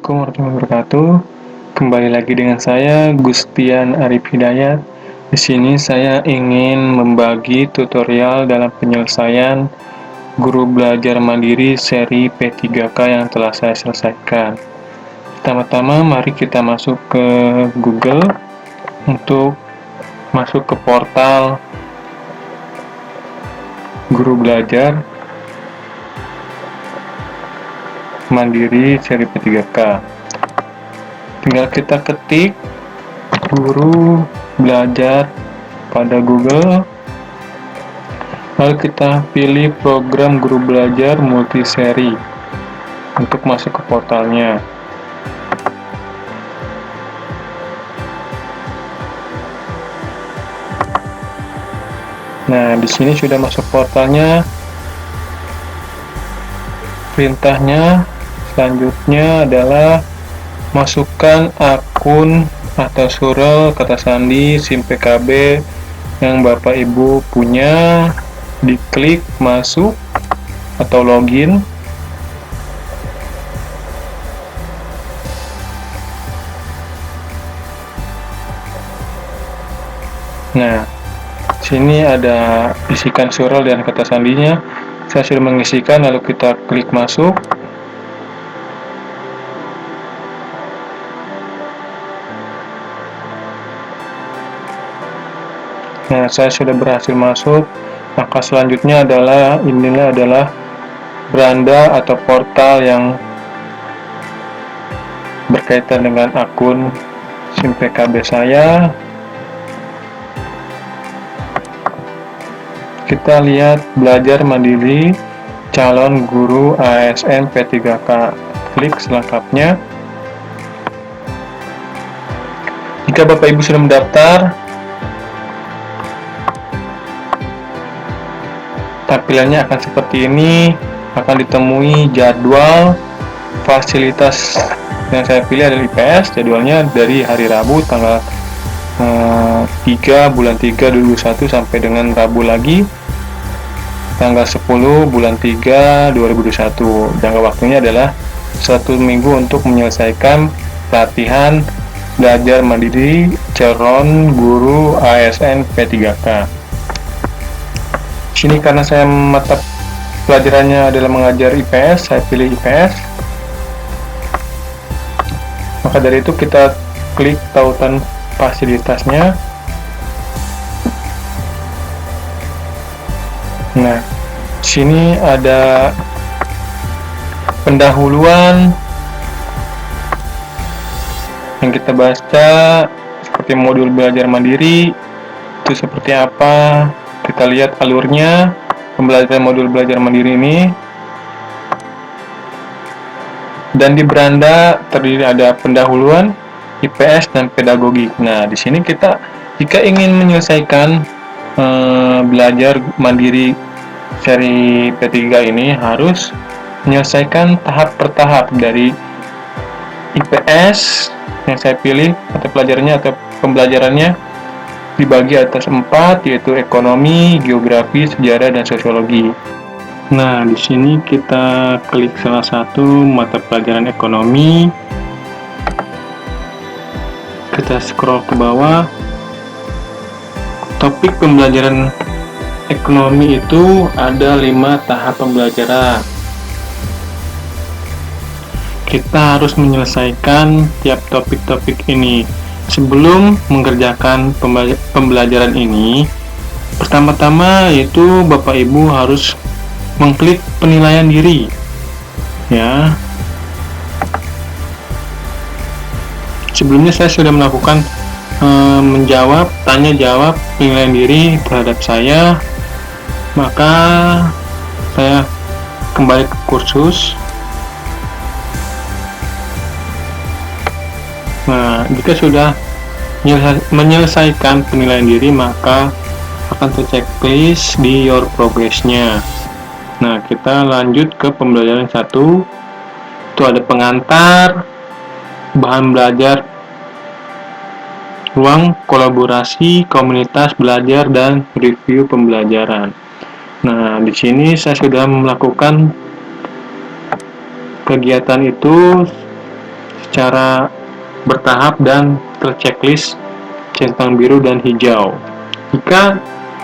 Assalamualaikum warahmatullahi wabarakatuh. Kembali lagi dengan saya, Gustian Arif Hidayat. Di sini saya ingin membagi tutorial dalam penyelesaian guru belajar mandiri seri P3K yang telah saya selesaikan. Pertama-tama, mari kita masuk ke Google untuk masuk ke portal guru belajar mandiri seri P3K. Tinggal kita ketik guru belajar pada Google, lalu kita pilih program guru belajar multiseri untuk masuk ke portalnya. Nah, di sini sudah masuk portalnya. Perintahnya selanjutnya adalah masukkan akun atau surel kata sandi SIM PKB yang Bapak Ibu punya, diklik masuk atau login. Nah, sini ada isikan surel dan kata sandinya. Saya sudah mengisikan, lalu kita klik masuk. Nah, saya sudah berhasil masuk. Maka selanjutnya adalah inilah adalah beranda atau portal yang berkaitan dengan akun SIM PKB saya. Kita lihat belajar mandiri calon guru ASN P3K. Klik selengkapnya. Jika Bapak Ibu sudah mendaftar, tampilannya akan seperti ini. Akan ditemui jadwal fasilitas yang saya pilih adalah IPS. Jadwalnya dari hari Rabu tanggal 3 bulan 3 2021 sampai dengan Rabu lagi tanggal 10 bulan 3 2021. Jangka waktunya adalah 1 minggu untuk menyelesaikan pelatihan belajar mandiri calon guru ASN P3K. Sini karena saya mata pelajarannya adalah mengajar IPS, saya pilih IPS. Maka dari itu kita klik tautan fasilitasnya. Nah, sini ada pendahuluan yang kita baca seperti modul belajar mandiri itu seperti apa. Kita lihat alurnya pembelajaran modul belajar mandiri ini. Dan di beranda terdiri ada pendahuluan, IPS dan pedagogik. Nah, di sini kita jika ingin menyelesaikan belajar mandiri seri P3 ini harus menyelesaikan tahap per tahap dari IPS yang saya pilih atau pelajarannya atau pembelajarannya dibagi atas 4, yaitu ekonomi, geografi, sejarah, dan sosiologi. Nah, di sini kita klik salah satu mata pelajaran ekonomi. Kita scroll ke bawah. Topik pembelajaran ekonomi itu ada 5 tahap pembelajaran. Kita harus menyelesaikan tiap topik-topik ini. Sebelum mengerjakan pembelajaran ini, pertama-tama yaitu Bapak Ibu harus mengklik penilaian diri, ya. Sebelumnya saya sudah melakukan tanya jawab penilaian diri terhadap saya, maka saya kembali ke kursus. Nah, jika sudah menyelesaikan penilaian diri, maka akan terchecklist di your progress-nya. Nah, kita lanjut ke pembelajaran 1. Itu ada pengantar, bahan belajar, ruang kolaborasi, komunitas belajar, dan review pembelajaran. Nah, di sini saya sudah melakukan kegiatan itu secara bertahap dan terchecklist centang biru dan hijau. Jika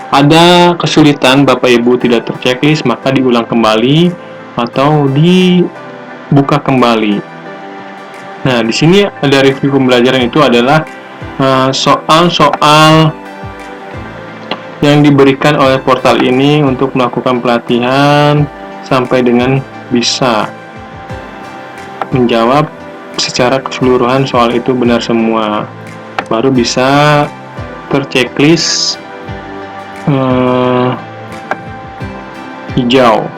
ada kesulitan Bapak Ibu tidak terchecklist, maka diulang kembali atau dibuka kembali. Nah, di sini ada review pembelajaran itu adalah soal-soal yang diberikan oleh portal ini untuk melakukan pelatihan sampai dengan bisa menjawab secara keseluruhan soal itu benar semua, baru bisa terchecklist hijau.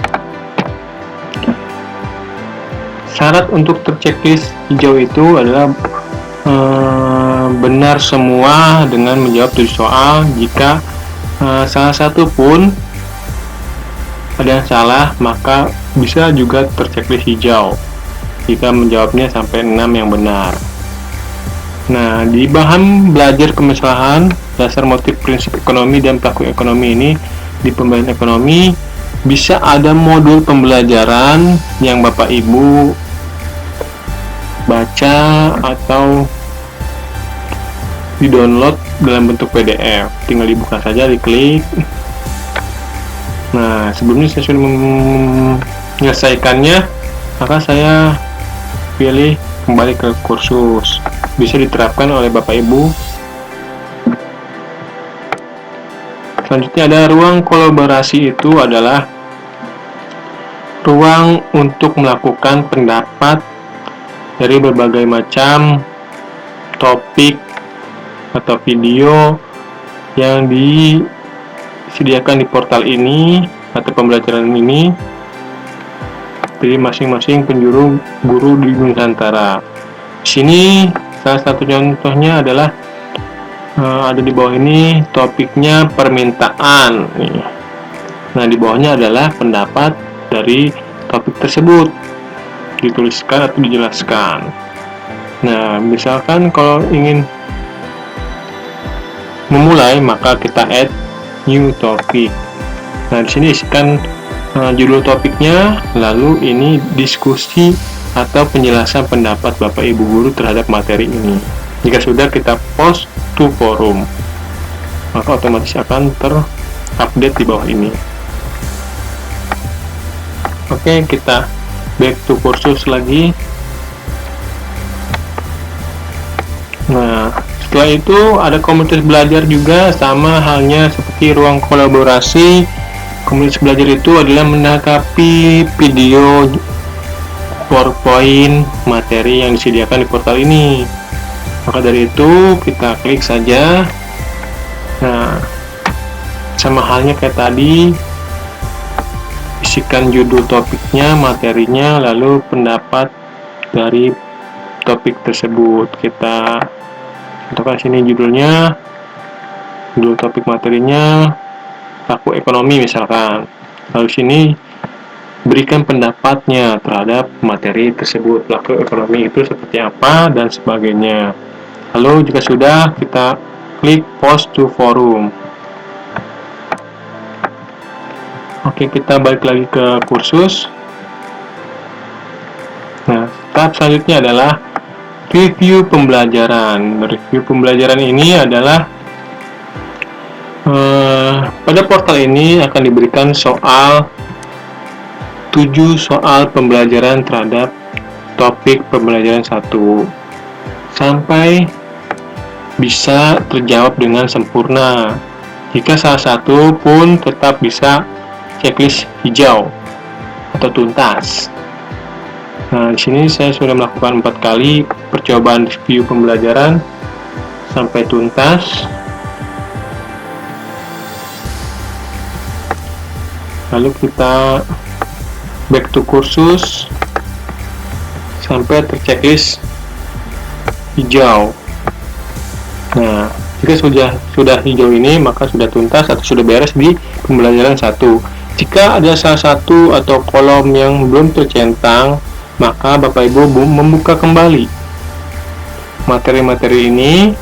Syarat untuk terchecklist hijau itu adalah benar semua dengan menjawab 7 soal. Jika salah satu pun ada yang salah, maka bisa juga terchecklist hijau jika menjawabnya sampai 6 yang benar. Nah, di bahan belajar kemaslahan, dasar motif prinsip ekonomi dan pelaku ekonomi ini, di pembelajaran ekonomi bisa ada modul pembelajaran yang Bapak Ibu baca atau di-download dalam bentuk PDF. Tinggal dibuka saja, diklik. Nah, sebelumnya saya sudah menyelesaikannya, maka saya pilih kembali ke kursus. Bisa diterapkan oleh Bapak Ibu. Selanjutnya ada ruang kolaborasi, itu adalah ruang untuk melakukan pendapat dari berbagai macam topik atau video yang disediakan di portal ini atau pembelajaran ini dari masing-masing penjuru guru di Nusantara. Di sini salah satu contohnya adalah ada di bawah ini topiknya permintaan. Nah, di bawahnya adalah pendapat dari topik tersebut, dituliskan atau dijelaskan. Nah, misalkan kalau ingin memulai, maka kita add new topic. Nah, di sini isikan judul topiknya, lalu ini diskusi atau penjelasan pendapat Bapak Ibu guru terhadap materi ini. Jika sudah, kita post to forum, maka otomatis akan terupdate di bawah ini. Oke, kita back to kursus lagi. Nah, setelah itu ada komunitas belajar juga, sama halnya seperti ruang kolaborasi. Komunitas belajar itu adalah menanggapi video PowerPoint materi yang disediakan di portal ini. Maka dari itu kita klik saja. Nah, sama halnya kayak tadi, isikan judul topiknya, materinya, lalu pendapat dari topik tersebut. Kita tentukan sini judulnya, judul topik materinya pelaku ekonomi misalkan. Lalu sini berikan pendapatnya terhadap materi tersebut, pelaku ekonomi itu seperti apa dan sebagainya. Lalu jika sudah, kita klik post to forum. Oke, kita balik lagi ke kursus. Nah, tahap selanjutnya adalah review pembelajaran. Review pembelajaran ini adalah pada portal ini akan diberikan 7 soal pembelajaran terhadap topik pembelajaran 1 sampai bisa terjawab dengan sempurna. Jika salah satu pun, tetap bisa checklist hijau atau tuntas. Nah, di sini saya sudah melakukan 4 kali percobaan review pembelajaran sampai tuntas. Lalu kita back to kursus sampai terchecklist hijau. Nah, jika sudah hijau ini, maka sudah tuntas atau sudah beres di pembelajaran 1. Jika ada salah satu atau kolom yang belum tercentang, maka Bapak Ibu membuka kembali materi-materi ini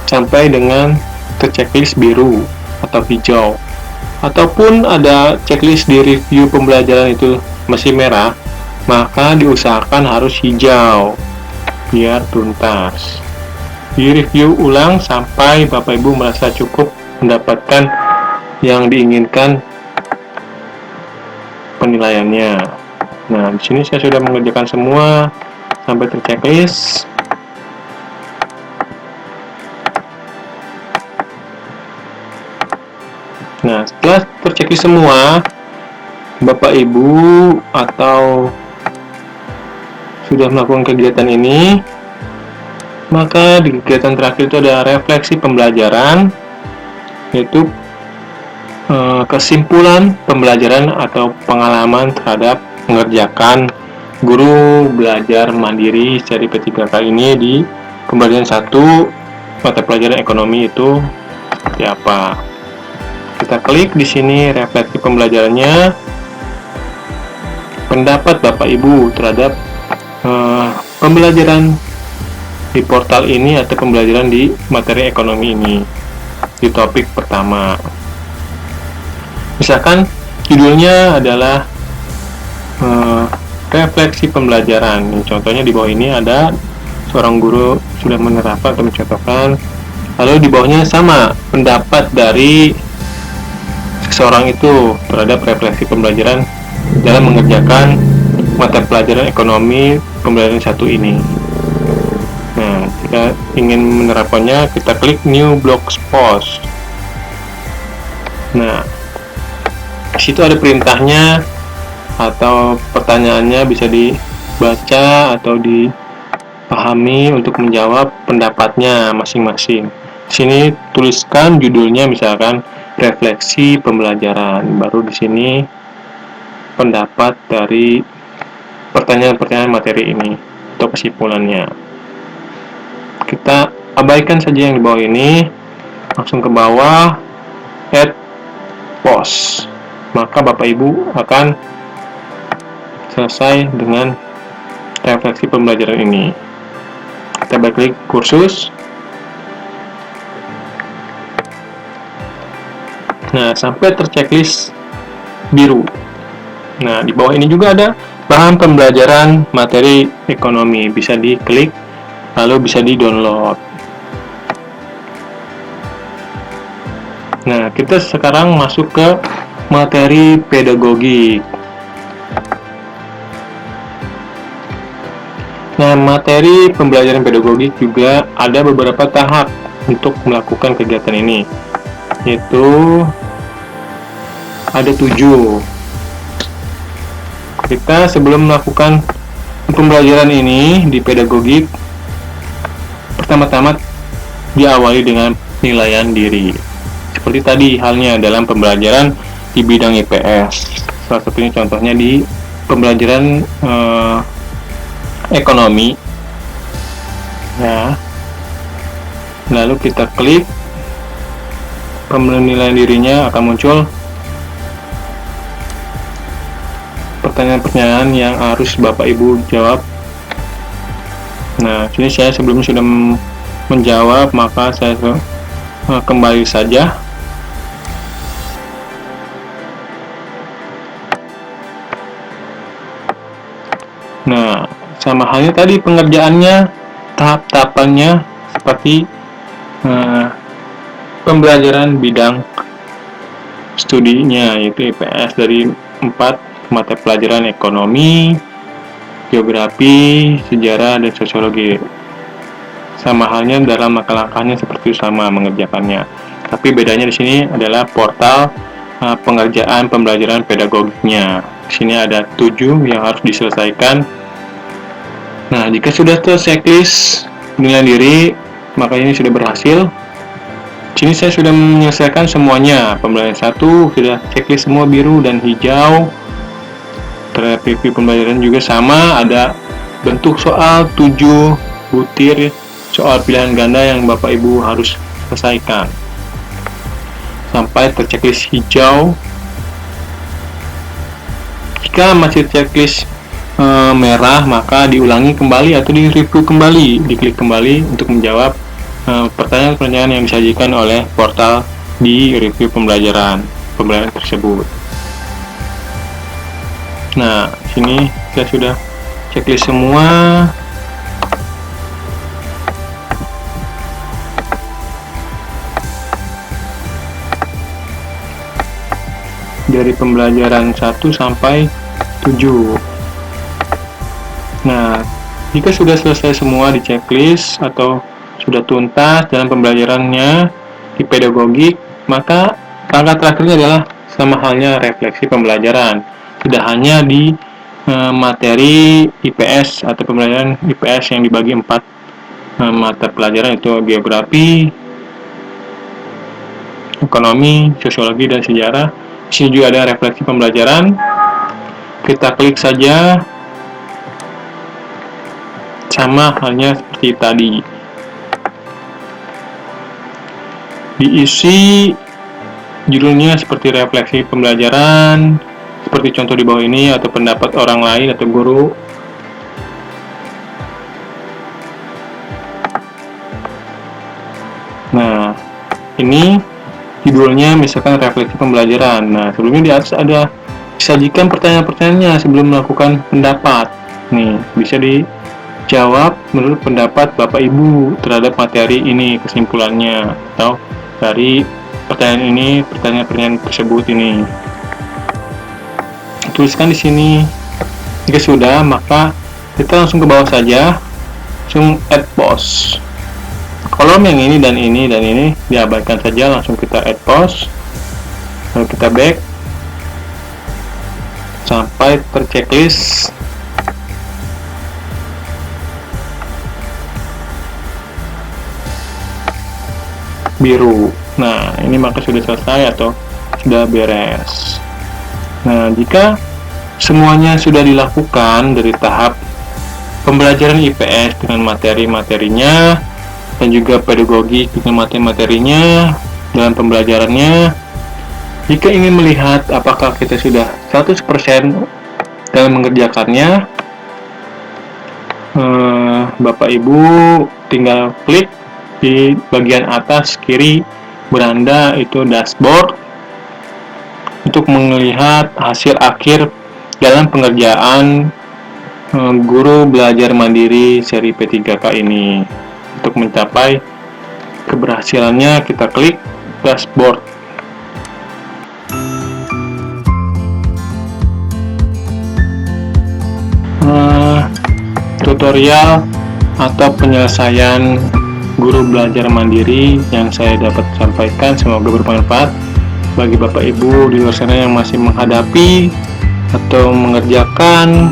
sampai dengan terchecklist biru atau hijau. Ataupun ada checklist di review pembelajaran itu masih merah, maka diusahakan harus hijau. biar tuntas. Direview ulang sampai Bapak Ibu merasa cukup mendapatkan yang diinginkan penilaiannya. Nah, di sini saya sudah mengerjakan semua sampai terchecklist. Nah, setelah terchecklist semua, Bapak Ibu atau sudah melakukan kegiatan ini, maka di kegiatan terakhir itu ada refleksi pembelajaran, yaitu kesimpulan pembelajaran atau pengalaman terhadap mengerjakan guru belajar mandiri seri P3K ini di pembelajaran 1 mata pelajaran ekonomi itu seperti apa. Kita klik di sini refleksi pembelajarannya, pendapat Bapak Ibu terhadap pembelajaran di portal ini atau pembelajaran di materi ekonomi ini di topik pertama. Misalkan judulnya adalah refleksi pembelajaran. Contohnya di bawah ini ada seorang guru sudah menerapkan atau mencontohkan. Lalu di bawahnya sama pendapat dari seseorang itu terhadap refleksi pembelajaran dalam mengerjakan mata pelajaran ekonomi pembelajaran 1 ini. Nah, jika ingin menerapkannya, kita klik New Blogpost. Nah, di situ ada perintahnya atau pertanyaannya, bisa dibaca atau dipahami untuk menjawab pendapatnya masing-masing. Di sini tuliskan judulnya, misalkan refleksi pembelajaran. Baru di sini pendapat dari pertanyaan-pertanyaan materi ini atau kesimpulannya. Kita abaikan saja yang di bawah ini, langsung ke bawah add post. Maka Bapak Ibu akan selesai dengan refleksi pembelajaran ini. Kita klik kursus. Nah, sampai terchecklist biru. Nah, di bawah ini juga ada bahan pembelajaran materi ekonomi, bisa diklik lalu bisa di-download. Nah, kita sekarang masuk ke materi pedagogik. Nah, materi pembelajaran pedagogik juga ada beberapa tahap untuk melakukan kegiatan ini, yaitu ada 7. Kita sebelum melakukan pembelajaran ini di pedagogik, pertama-tama diawali dengan penilaian diri. Seperti tadi halnya dalam pembelajaran di bidang IPS. Salah satunya contohnya di pembelajaran ekonomi. Nah, lalu kita klik penilaian dirinya, akan muncul pertanyaan-pertanyaan yang harus Bapak Ibu jawab. Nah, sini saya sebelumnya sudah menjawab, maka saya kembali saja. Nah, sama halnya tadi pengerjaannya, tahap-tahapannya seperti pembelajaran bidang studinya, yaitu IPS dari 4 mata pelajaran ekonomi, geografi, sejarah, dan sosiologi. Sama halnya dalam langkah-langkahnya seperti sama mengerjakannya. Tapi bedanya di sini adalah portal pengerjaan pembelajaran pedagogiknya. Di sini ada 7 yang harus diselesaikan. Nah, jika sudah terchecklist penilaian diri, maka ini sudah berhasil. Di sini saya sudah menyelesaikan semuanya. Pembelajaran 1 sudah checklist semua biru dan hijau. Terhadap review pembelajaran juga sama, ada bentuk soal 7 butir soal pilihan ganda yang Bapak Ibu harus selesaikan sampai terchecklist hijau. Jika masih checklist merah, maka diulangi kembali atau di-review kembali, diklik kembali untuk menjawab pertanyaan-pertanyaan yang disajikan oleh portal di review pembelajaran tersebut. Nah, sini saya sudah checklist semua. dari pembelajaran 1 sampai 7. Nah, jika sudah selesai semua di checklist atau sudah tuntas dalam pembelajarannya di pedagogik, maka langkah terakhirnya adalah sama halnya refleksi pembelajaran. Tidak hanya di materi IPS atau pembelajaran IPS yang dibagi 4 mata pelajaran, itu geografi, ekonomi, sosiologi, dan sejarah. Di sini juga ada refleksi pembelajaran. Kita klik saja, sama halnya seperti tadi. Diisi judulnya seperti refleksi pembelajaran, seperti contoh di bawah ini, atau pendapat orang lain atau guru. Nah, ini judulnya misalkan refleksi pembelajaran. Nah, sebelumnya di atas ada disajikan pertanyaan-pertanyaannya sebelum melakukan pendapat. Nih, bisa dijawab menurut pendapat Bapak Ibu terhadap materi ini, kesimpulannya, atau dari pertanyaan ini, pertanyaan-pertanyaan tersebut ini. Tuliskan di sini. Jika sudah, maka kita langsung ke bawah saja, langsung add post. Kolom yang ini dan ini dan ini diabaikan saja, langsung kita add post, lalu kita back sampai terchecklist. Biru. Nah, ini maka sudah selesai atau sudah beres. Nah, jika semuanya sudah dilakukan dari tahap pembelajaran IPS dengan materi-materinya dan juga pedagogi dengan materi-materinya dalam pembelajarannya, jika ingin melihat apakah kita sudah 100% dalam mengerjakannya, Bapak Ibu tinggal klik di bagian atas kiri beranda, itu dashboard, untuk melihat hasil akhir dalam pengerjaan guru belajar mandiri seri P3K ini. Untuk mencapai keberhasilannya, kita klik dashboard. Tutorial atau penyelesaian guru belajar mandiri yang saya dapat sampaikan semoga bermanfaat bagi Bapak Ibu di luar sana yang masih menghadapi atau mengerjakan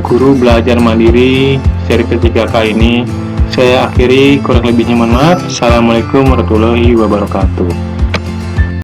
guru belajar mandiri seri P3K ini. Saya akhiri, kurang lebihnya mohon maaf. Assalamualaikum warahmatullahi wabarakatuh.